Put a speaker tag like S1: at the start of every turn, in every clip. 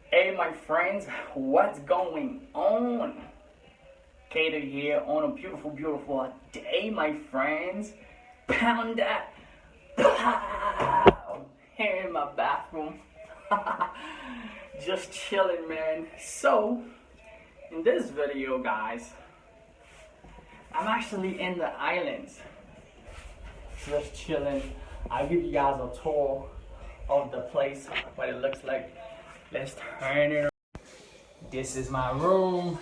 S1: Hey my friends, what's going on? Keder here on a beautiful day, my friends. Pound that pow here in my bathroom. Just chilling, man. So, in this video, guys, I'm actually in the islands. Just chilling. I'll give you guys a tour of the place, what it looks like. Let's turn it around. This is my room.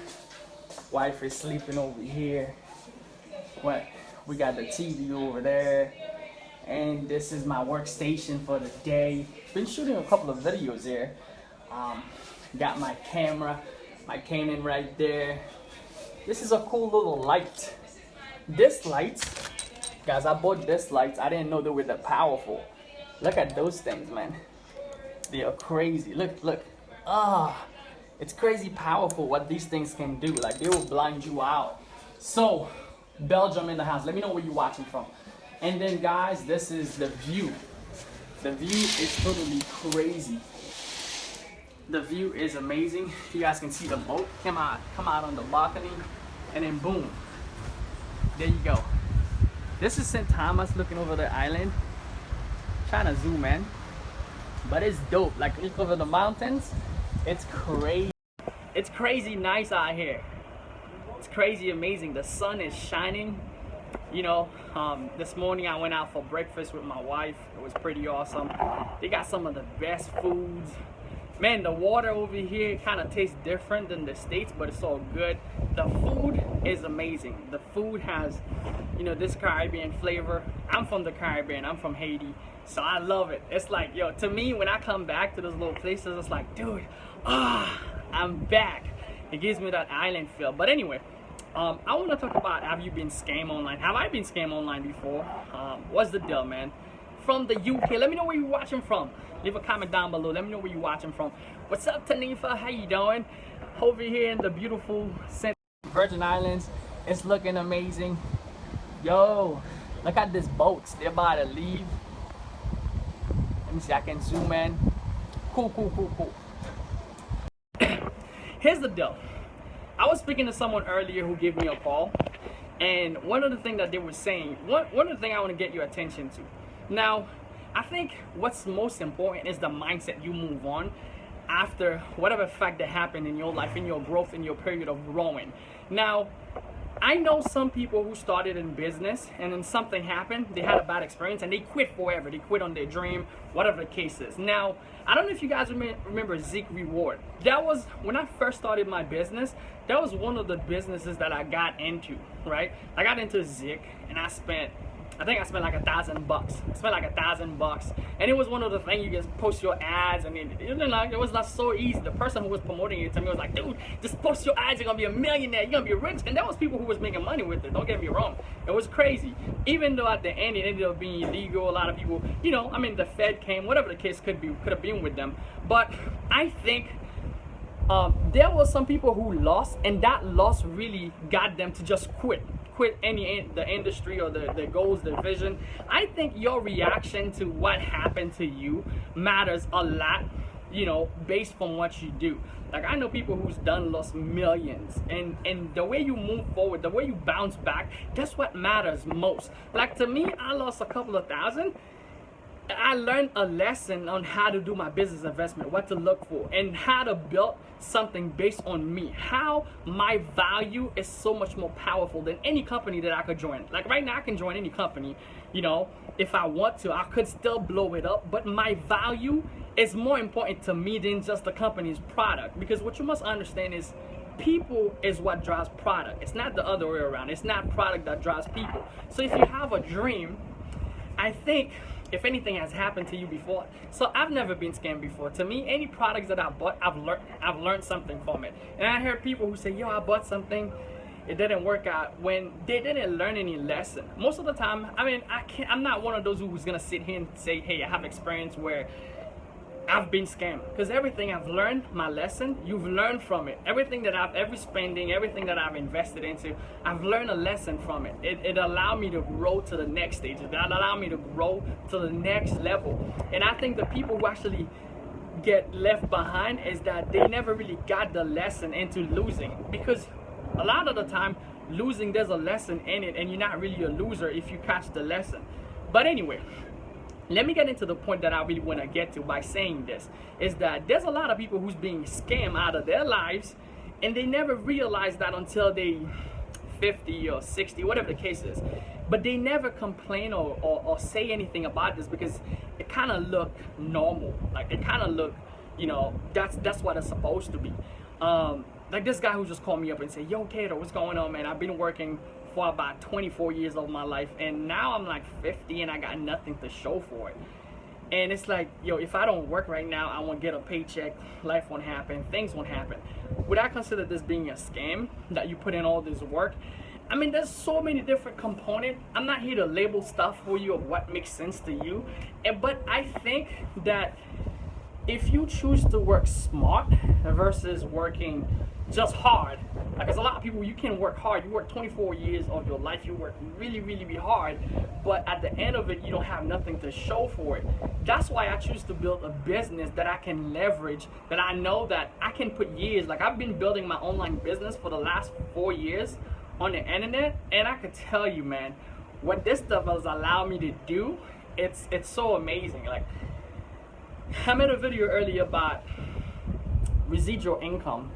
S1: Wife is sleeping over here. What? We got the TV over there. And this is my workstation for the day. Been shooting a couple of videos here. Got my camera, my Canon right there. This is a cool little light. This light, guys, I bought this light. I didn't know they were that powerful. Look at those things, man. They are crazy. Look. It's crazy powerful what these things can do. Like, they will blind you out. So, Belgium in the house. Let me know where you're watching from. And then, guys, this is the view. The view is totally crazy. The view is amazing. You guys can see the boat come out on the balcony, and then boom, there you go. This is St. Thomas looking over the island. Trying to zoom in. But it's dope. Like, look over the mountains. It's crazy. It's crazy nice out here. It's crazy amazing. The sun is shining. You know, this morning I went out for breakfast with my wife. It was pretty awesome. They got some of the best foods. Man, the water over here kind of tastes different than the States, but it's all good. The food is amazing. The food has, you know, this Caribbean flavor. I'm from the Caribbean. I'm from Haiti. So I love it. It's like, yo, to me, when I come back to those little places, it's like, dude, I'm back. It gives me that island feel. But anyway, I want to talk about, have you been scammed online? Have I been scammed online before? What's the deal, man? From the UK, let me know where you're watching from. Leave a comment down below. Let me know where you're watching from. What's up, Tanifa? How you doing? Over here in the beautiful Virgin Islands. It's looking amazing. Yo, look at these boats. They're about to leave. Let me see, I can zoom in. Cool. Here's the deal. I was speaking to someone earlier who gave me a call, and one of the things that they were saying, one of the things I want to get your attention to. Now, I think what's most important is the mindset you move on after whatever fact that happened in your life, in your growth, in your period of growing. Now, I know some people who started in business and then something happened, they had a bad experience and they quit forever. They quit on their dream, whatever the case is. Now, I don't know if you guys remember Zeke Reward. That was, when I first started my business, that was one of the businesses that I got into, right? I got into Zeke and I think I spent like $1,000. I spent like $1,000, and it was one of the things you just post your ads, and it was not so easy. The person who was promoting it to me was like, dude, just post your ads, you're gonna be a millionaire, you're gonna be rich. And that was people who was making money with it. Don't get me wrong, it was crazy. Even though at the end it ended up being illegal, a lot of people, you know, I mean, the Fed came, whatever the case could have been with them. But I think there were some people who lost, and that loss really got them to just quit the industry or the goals, the vision. I think your reaction to what happened to you matters a lot, you know, based from what you do. Like, I know people who's lost millions, and the way you move forward, the way you bounce back, that's what matters most. Like, to me, I lost a couple of thousand. I learned a lesson on how to do my business investment, what to look for, and how to build something based on me. How my value is so much more powerful than any company that I could join. Like, right now, I can join any company, you know, if I want to. I could still blow it up, but my value is more important to me than just the company's product. Because what you must understand is, people is what drives product. It's not the other way around. It's not product that drives people. So if you have a dream, I think, if anything has happened to you before, so I've never been scammed before. To me, any products that I bought, I've learned something from it. And I heard people who say, yo, I bought something, it didn't work out, when they didn't learn any lesson. Most of the time, I mean, I'm not one of those who's gonna sit here and say, hey, I have experience where I've been scammed. Because everything I've learned, my lesson, you've learned from it. Everything that every spending, everything that I've invested into, I've learned a lesson from it. It allowed me to grow to the next stage. It allowed me to grow to the next level. And I think the people who actually get left behind is that they never really got the lesson into losing, because a lot of the time losing, there's a lesson in it, and you're not really a loser if you catch the lesson. But anyway, let me get into the point that I really want to get to by saying this, is that there's a lot of people who's being scammed out of their lives, and they never realize that until they 50 or 60, whatever the case is. But they never complain or say anything about this, because it kind of look normal. Like, it kind of look, you know, that's what it's supposed to be. Like this guy who just called me up and said, yo, Keder, what's going on, man? I've been working for about 24 years of my life, and now I'm like 50 and I got nothing to show for it. And it's like, yo, if I don't work right now, I won't get a paycheck, life won't happen, things won't happen. Would I consider this being a scam, that you put in all this work? I mean, there's so many different components. I'm not here to label stuff for you of what makes sense to you. But I think that if you choose to work smart versus working just hard, like, there's a lot of people, you can work hard, you work 24 years of your life, you work really, really hard, but at the end of it, you don't have nothing to show for it. That's why I choose to build a business that I can leverage, that I know that I can put years. Like, I've been building my online business for the last 4 years on the internet, and I could tell you, man, what this stuff has allowed me to do, it's so amazing. Like, I made a video earlier about residual income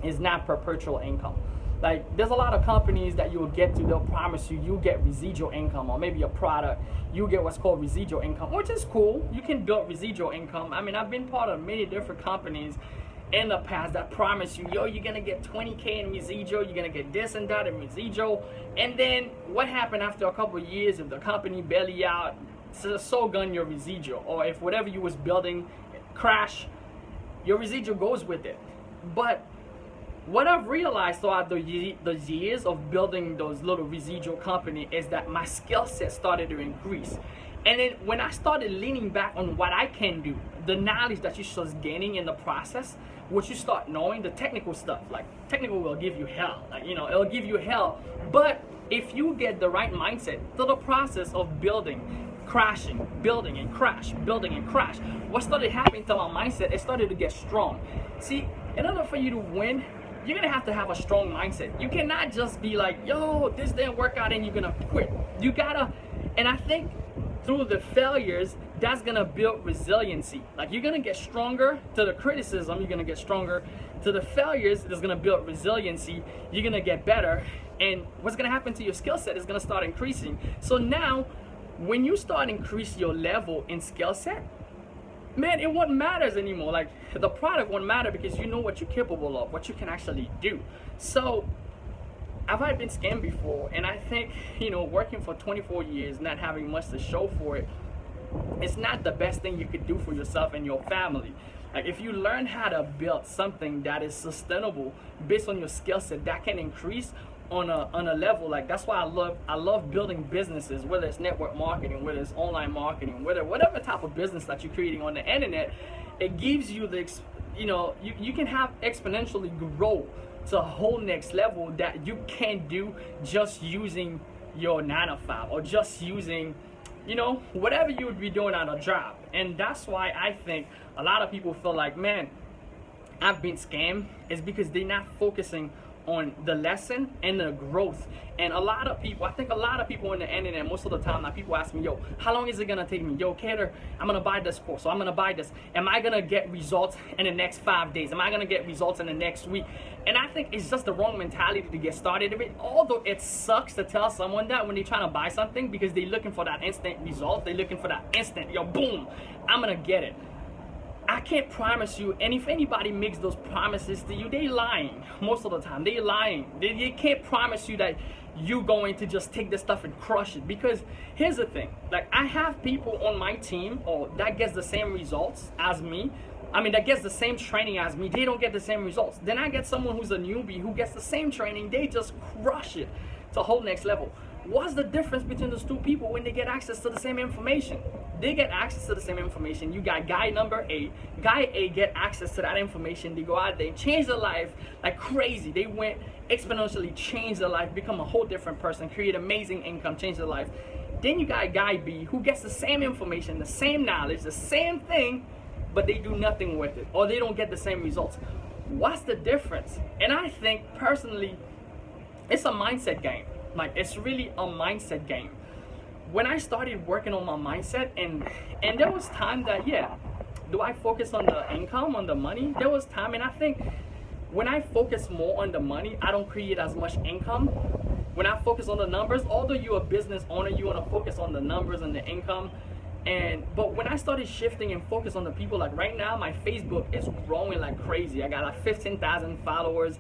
S1: is not perpetual income. Like, there's a lot of companies that you'll get to, they'll promise you get residual income, or maybe a product, you get what's called residual income, which is cool. You can build residual income. I mean, I've been part of many different companies in the past that promise you, yo, you're gonna get 20K in residual, you're gonna get this and that in residual. And then what happened after a couple of years, if the company belly out, so gun your residual, or if whatever you was building crash, your residual goes with it. But what I've realized throughout the years of building those little residual company is that my skill set started to increase. And then when I started leaning back on what I can do, the knowledge that you start gaining in the process, what you start knowing, the technical stuff, like technical will give you hell, like, you know, it'll give you hell. But if you get the right mindset to the process of building, crashing, building and crash, building and crash, what started happening to my mindset, it started to get strong. See, in order for you to win, you're gonna have to have a strong mindset. You cannot just be like, yo, this didn't work out, and you're gonna quit. You gotta, and I think through the failures, that's gonna build resiliency. Like, you're gonna get stronger to the criticism, you're gonna get stronger to the failures, that's gonna build resiliency, you're gonna get better, and what's gonna happen to your skill set is gonna start increasing. So now, when you start increase your level in skill set, man, it won't matter anymore. Like, the product won't matter, because you know what you're capable of, what you can actually do. So I been scammed before, and I think, you know, working for 24 years, not having much to show for it, it's not the best thing you could do for yourself and your family. Like, if you learn how to build something that is sustainable based on your skill set, that can increase on a level, like, that's why I love building businesses, whether it's network marketing, whether it's online marketing, whatever type of business that you're creating on the internet. It gives you the, you know, you can have exponentially grow to a whole next level that you can't do just using your 9 to 5, or just using, you know, whatever you would be doing on a job. And that's why I think a lot of people feel like, man, I've been scammed, is because they're not focusing on the lesson and the growth. And a lot of people, I think a lot of people on the internet, most of the time, like, people ask me, yo, how long is it gonna take me? Yo, Keder, I'm gonna buy this course, so I'm gonna buy this. Am I gonna get results in the next 5 days? Am I gonna get results in the next week? And I think it's just the wrong mentality to get started with. Although it sucks to tell someone that when they're trying to buy something, because they're looking for that instant result, they're looking for that instant, yo, boom, I'm gonna get it. I can't promise you, and if anybody makes those promises to you, they lying. Most of the time, they lying. They can't promise you that you're going to just take this stuff and crush it. Because here's the thing, like, I have people on my team, or that gets the same results as me. I mean, that gets the same training as me, they don't get the same results. Then I get someone who's a newbie who gets the same training, they just crush it to a whole next level. What's the difference between those two people when they get access to the same information? They get access to the same information. You got guy number A. Guy A get access to that information. They go out there and change their life like crazy. They went exponentially, change their life, become a whole different person, create amazing income, change their life. Then you got guy B who gets the same information, the same knowledge, the same thing, but they do nothing with it, or they don't get the same results. What's the difference? And I think personally, it's a mindset game. Like, it's really a mindset game. When I started working on my mindset, and there was time that, yeah, do I focus on the income, on the money? There was time, and I think when I focus more on the money, I don't create as much income. When I focus on the numbers, although you're a business owner, you want to focus on the numbers and the income. But when I started shifting and focus on the people, like right now, my Facebook is growing like crazy. I got like 15,000 followers.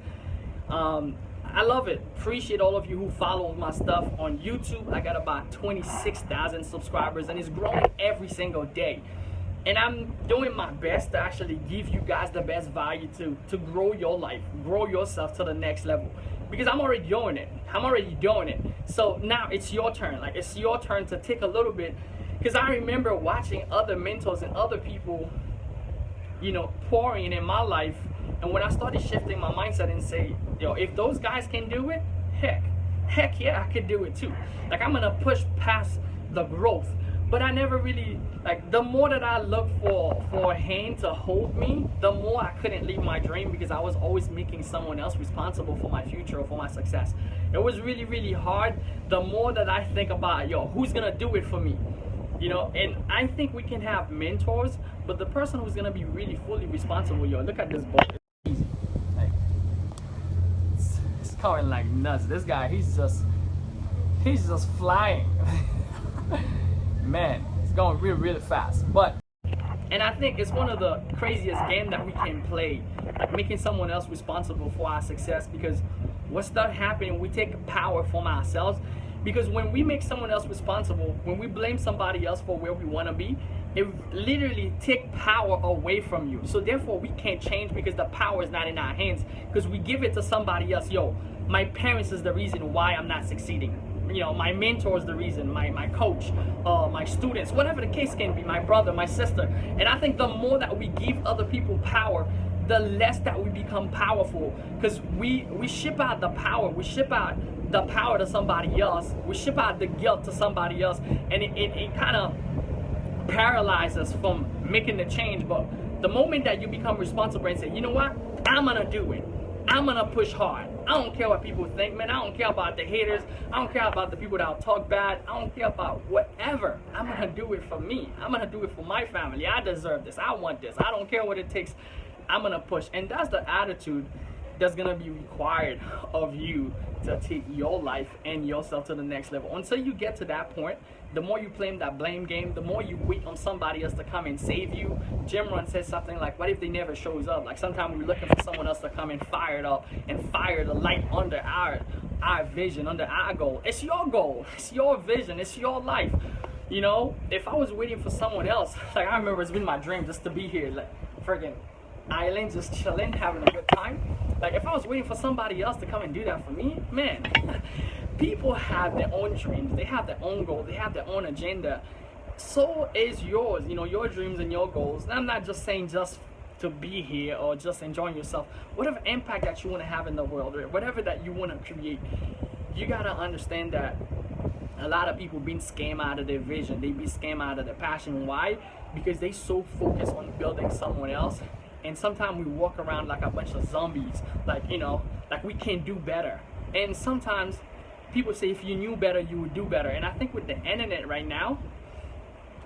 S1: I love it. Appreciate all of you who follow my stuff on YouTube. I got about 26,000 subscribers, and it's growing every single day. And I'm doing my best to actually give you guys the best value to grow your life, grow yourself to the next level. Because I'm already doing it. So now it's your turn. Like, it's your turn to take a little bit. Because I remember watching other mentors and other people, you know, pouring in my life. And when I started shifting my mindset and say, yo, if those guys can do it, heck yeah, I could do it too. Like, I'm gonna push past the growth. But I never really, like, the more that I looked for a hand to hold me, the more I couldn't leave my dream, because I was always making someone else responsible for my future or for my success. It was really, really hard. The more that I think about, yo, who's gonna do it for me? You know, and I think we can have mentors, but the person who's gonna be really fully responsible, yo, look at this boat. It's easy. Like, it's going like nuts. This guy, he's just flying. Man, it's going really, really fast. And I think it's one of the craziest games that we can play, like making someone else responsible for our success. Because what starts happening, we take power from ourselves. Because when we make someone else responsible, when we blame somebody else for where we want to be, it literally takes power away from you. So therefore, we can't change because the power is not in our hands. Because we give it to somebody else. Yo, my parents is the reason why I'm not succeeding. You know, my mentor is the reason, my coach, my students, whatever the case can be, my brother, my sister. And I think the more that we give other people power, the less that we become powerful. Because we ship out the power. We ship out the power to somebody else. We ship out the guilt to somebody else. And it kind of paralyzes us from making the change. But the moment that you become responsible and say, you know what, I'm going to do it. I'm gonna push hard. I don't care what people think, man. I don't care about the haters. I don't care about the people that'll talk bad. I don't care about whatever. I'm gonna do it for me. I'm gonna do it for my family. I deserve this. I want this. I don't care what it takes. I'm gonna push. And that's the attitude that's gonna be required of you to take your life and yourself to the next level. Until you get to that point, the more you play that blame game, the more you wait on somebody else to come and save you. Jim Rohn says something like, what if they never shows up? Like, sometimes we're looking for someone else to come and fire it up and fire the light under our vision, under our goal. It's your goal. It's your vision. It's your life. You know, if I was waiting for someone else, like, I remember it's been my dream just to be here, like, friggin' island, just chilling, having a good time. Like, if I was waiting for somebody else to come and do that for me, man, people have their own dreams, they have their own goals, they have their own agenda. So is yours, you know, your dreams and your goals. And I'm not just saying just to be here or just enjoying yourself. Whatever impact that you want to have in the world, or whatever that you want to create, you got to understand that a lot of people being scammed out of their vision. They be scammed out of their passion. Why? Because they so focused on building someone else. And sometimes we walk around like a bunch of zombies, like, you know, like we can't do better. And sometimes people say if you knew better, you would do better. And I think with the internet right now,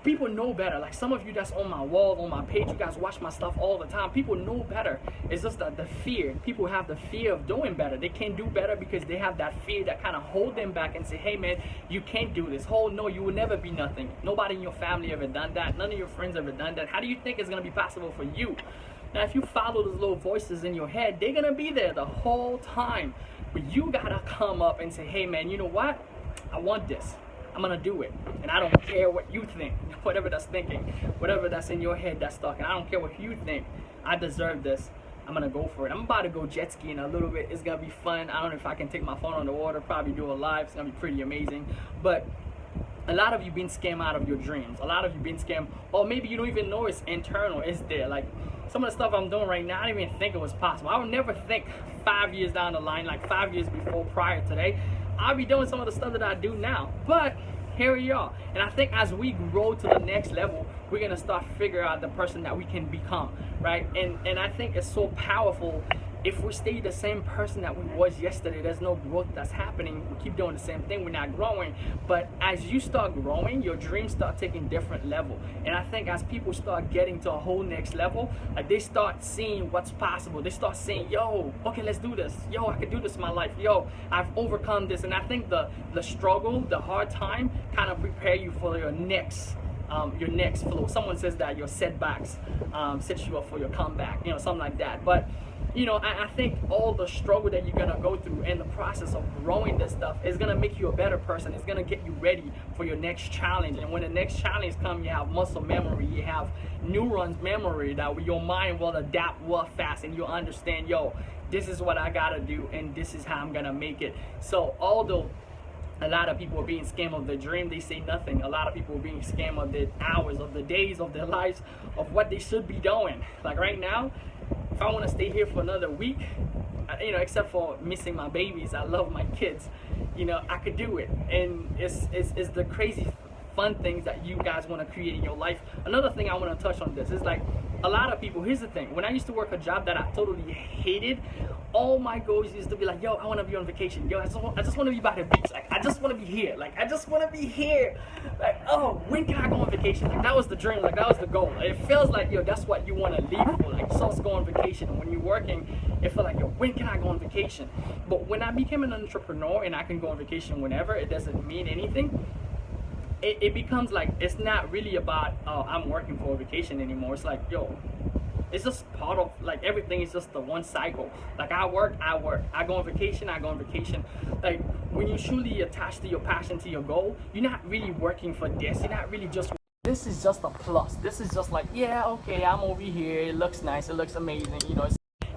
S1: people know better. Like, some of you that's on my wall, on my page, you guys watch my stuff all the time. People know better. It's just the fear. People have the fear of doing better. They can't do better because they have that fear that kind of hold them back and say, hey man, you can't do this. No, you will never be nothing. Nobody in your family ever done that. None of your friends ever done that. How do you think it's going to be possible for you? Now, if you follow those little voices in your head, they're going to be there the whole time. But you got to come up and say, hey man, you know what? I want this. I'm going to do it. And I don't care what you think, whatever that's thinking, whatever that's in your head that's stuck. And I don't care what you think. I deserve this. I'm going to go for it. I'm about to go jet skiing a little bit. It's going to be fun. I don't know if I can take my phone on the water, probably do a live. It's going to be pretty amazing. But a lot of you been scammed out of your dreams. A lot of you been scammed, or maybe you don't even know it's internal. It's there. Like, some of the stuff I'm doing right now, I didn't even think it was possible. I would never think 5 years down the line, like 5 years before, prior to today, I'll be doing some of the stuff that I do now. But here we are. And I think as we grow to the next level, we're gonna start figuring out the person that we can become, right? And I think it's so powerful. If we stay the same person that we was yesterday, there's no growth that's happening. We keep doing the same thing, we're not growing. But as you start growing, your dreams start taking different level. And I think as people start getting to a whole next level, like they start seeing what's possible. They start saying, yo, okay, let's do this. Yo, I can do this in my life. Yo, I've overcome this. And I think the struggle, the hard time kind of prepare you for your next flow. Someone says that your setbacks set you up for your comeback, you know, something like that. But you know, I think all the struggle that you're gonna go through and the process of growing this stuff is gonna make you a better person. It's gonna get you ready for your next challenge. And when the next challenge comes, you have muscle memory, you have neurons memory that your mind will adapt well fast, and you'll understand, yo, this is what I gotta do, and this is how I'm gonna make it. So although a lot of people are being scammed of their dream, they say nothing. A lot of people are being scammed of their hours, of the days, of their lives, of what they should be doing. Like right now, if I want to stay here for another week, you know, except for missing my babies, I love my kids, you know, I could do it. And it's the crazy fun things that you guys want to create in your life. Another thing I want to touch on this is like a lot of people, here's the thing, when I used to work a job that I totally hated, all my goals used to be like, yo, I want to be on vacation. Yo, I just want to be by the beach. Like, I just want to be here. Like, I just want to be here. Like, oh, when can I go on vacation? Like, that was the dream. Like, that was the goal. Like, it feels like, yo, that's what you want to leave for. Like, so let's go on vacation. And when you're working, it feels like, yo, when can I go on vacation? But when I became an entrepreneur and I can go on vacation whenever, it doesn't mean anything. It becomes like, it's not really about, oh, I'm working for a vacation anymore. It's like, yo, it's just part of, like, everything is just the one cycle. Like, I work, I go on vacation, I go on vacation. Like, when you truly attach to your passion, to your goal, you're not really working for this. You're not really just, this is just a plus. This is just like, yeah, okay, I'm over here, it looks nice, it looks amazing, you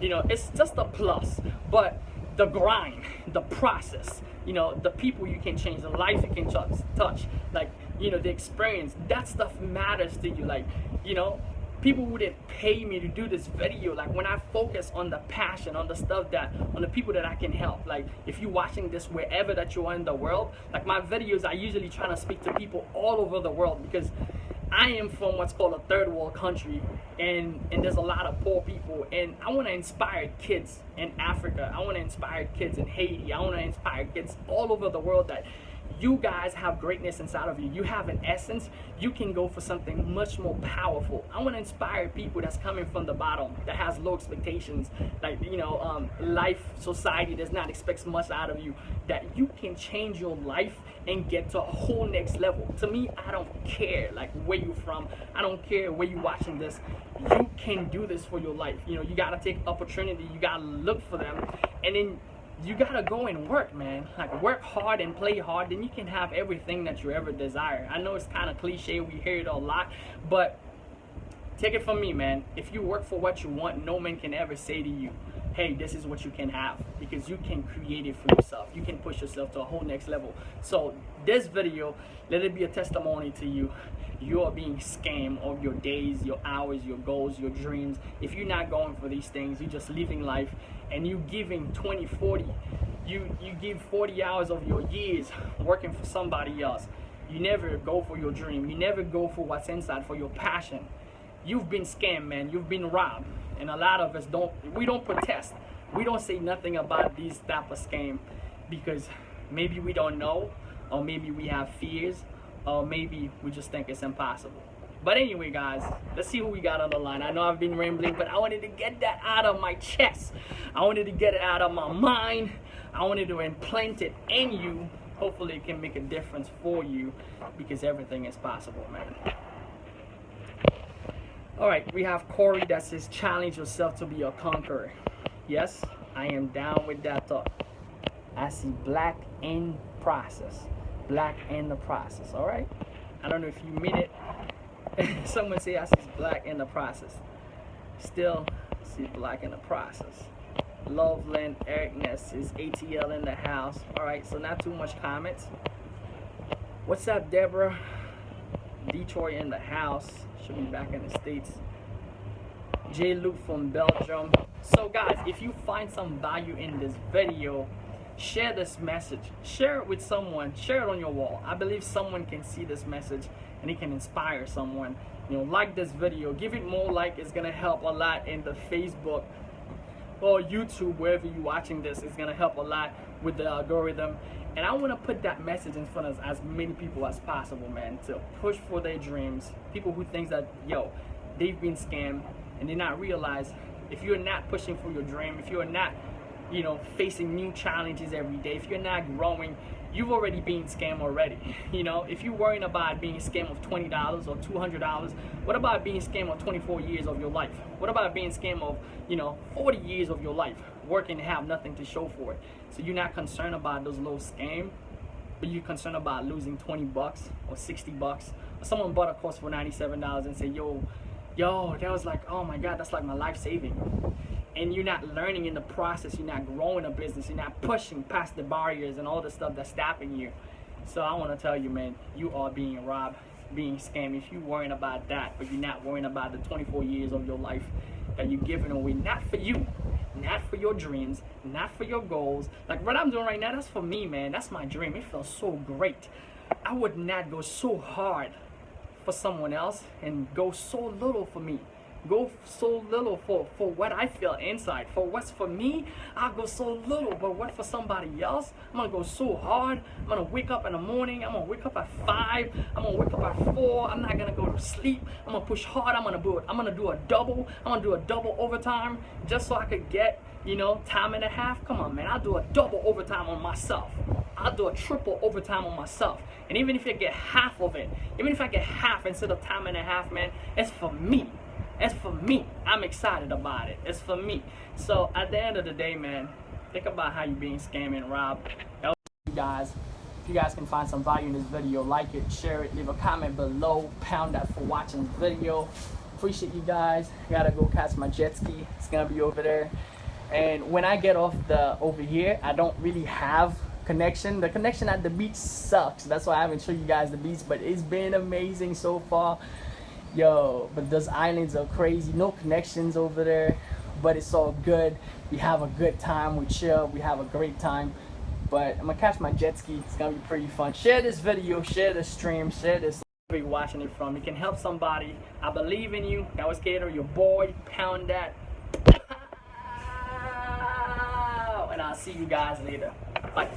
S1: know, it's just a plus. But the grind, the process, you know, the people you can change, the lives you can touch, like, you know, the experience, that stuff matters to you. Like, you know, people wouldn't pay me to do this video. Like, when I focus on the passion, on the stuff that, on the people that I can help. Like, if you're watching this wherever that you are in the world, like my videos, I usually try to speak to people all over the world, because I am from what's called a third world country, and there's a lot of poor people, and I want to inspire kids in Africa. I want to inspire kids in Haiti. I want to inspire kids all over the world that you guys have greatness inside of you. You have an essence. You can go for something much more powerful. I want to inspire people that's coming from the bottom, that has low expectations, like, you know, life, society does not expect much out of you, that you can change your life and get to a whole next level. To me, I don't care like where you're from. I don't care where you're watching this. You can do this for your life. You know, you gotta take opportunity. You gotta look for them, and then you gotta go and work, man. Like, work hard and play hard, then you can have everything that you ever desire. I know it's kind of cliche, we hear it a lot, but take it from me, man. If you work for what you want, no man can ever say to you, hey, this is what you can have, because you can create it for yourself. You can push yourself to a whole next level. So this video, let it be a testimony to you. You are being scammed of your days, your hours, your goals, your dreams. If you're not going for these things, you're just living life, and you giving 20, 40, you give 40 hours of your years working for somebody else. You never go for your dream. You never go for what's inside, for your passion. You've been scammed, man. You've been robbed. And a lot of us we don't protest. We don't say nothing about these type of scam, because maybe we don't know, or maybe we have fears, or maybe we just think it's impossible. But anyway, guys, let's see who we got on the line. I know I've been rambling, but I wanted to get that out of my chest. I wanted to get it out of my mind. I wanted to implant it in you. Hopefully it can make a difference for you, because everything is possible, man. All right, we have Corey that says, challenge yourself to be a conqueror. Yes, I am down with that thought. I see black in process. Black in the process, all right? I don't know if you mean it. Someone say I see black in the process. Still see black in the process. Loveland, Eric Ness is ATL in the house. All right, so not too much comments. What's up, Deborah? Detroit in the house. Should be back in the States. J. Luke from Belgium. So guys, if you find some value in this video, share this message, share it with someone, share it on your wall. I believe someone can see this message and it can inspire someone. You know, like this video, give it more like. It's gonna help a lot in the Facebook or YouTube, wherever you're watching this. It's gonna help a lot with the algorithm. And I want to put that message in front of as many people as possible, man, to push for their dreams. People who think that, yo, they've been scammed and they not realize, if you're not pushing for your dream, if you're not, you know, facing new challenges every day, if you're not growing, you've already been scammed already. You know, if you're worrying about being scammed of $20 or $200, what about being scammed of 24 years of your life? What about being scammed of, you know, 40 years of your life, working and have nothing to show for it? So you're not concerned about those little scams, but you're concerned about losing 20 bucks or 60 bucks. Or someone bought a course for $97 and say, yo, that was like, oh my God, that's like my life saving. And you're not learning in the process, you're not growing a business, you're not pushing past the barriers and all the stuff that's stopping you. So I want to tell you, man, you are being robbed, being scammed. If you're worrying about that, but you're not worrying about the 24 years of your life that you're giving away, not for you, not for your dreams, not for your goals. Like what I'm doing right now, that's for me, man. That's my dream. It feels so great. I would not go so hard for someone else and go so little for me. Go so little for what I feel inside. For what's for me, I'll go so little. But what for somebody else, I'm gonna go so hard. I'm gonna wake up in the morning. I'm gonna wake up at 5. I'm gonna wake up at 4. I'm not gonna go to sleep. I'm gonna push hard. I'm gonna do a double. I'm gonna do a double overtime just so I could get, you know, time and a half. Come on, man. I'll do a double overtime on myself. I'll do a triple overtime on myself. And even if I get half of it, even if I get half instead of time and a half, man, it's for me. It's for me. I'm excited about it. It's for me. So at the end of the day, man, think about how you're being scammed and robbed. You guys, if you guys can find some value in this video, like it, share it, leave a comment below, pound that for watching the video. Appreciate you guys. I gotta go catch my jet ski. It's gonna be over there. And when I get off over here, I don't really have connection. The connection at the beach sucks. That's why I haven't shown you guys the beach, but it's been amazing so far. Yo, but those islands are crazy. No connections over there, but it's all good. We have a good time. We chill. We have a great time. But I'm gonna catch my jet ski. It's gonna be pretty fun. Share this video. Share this stream. Share this. Wherever you're watching it from, you can help somebody. I believe in you. That was Keder, your boy. Pound that. And I'll see you guys later. Bye.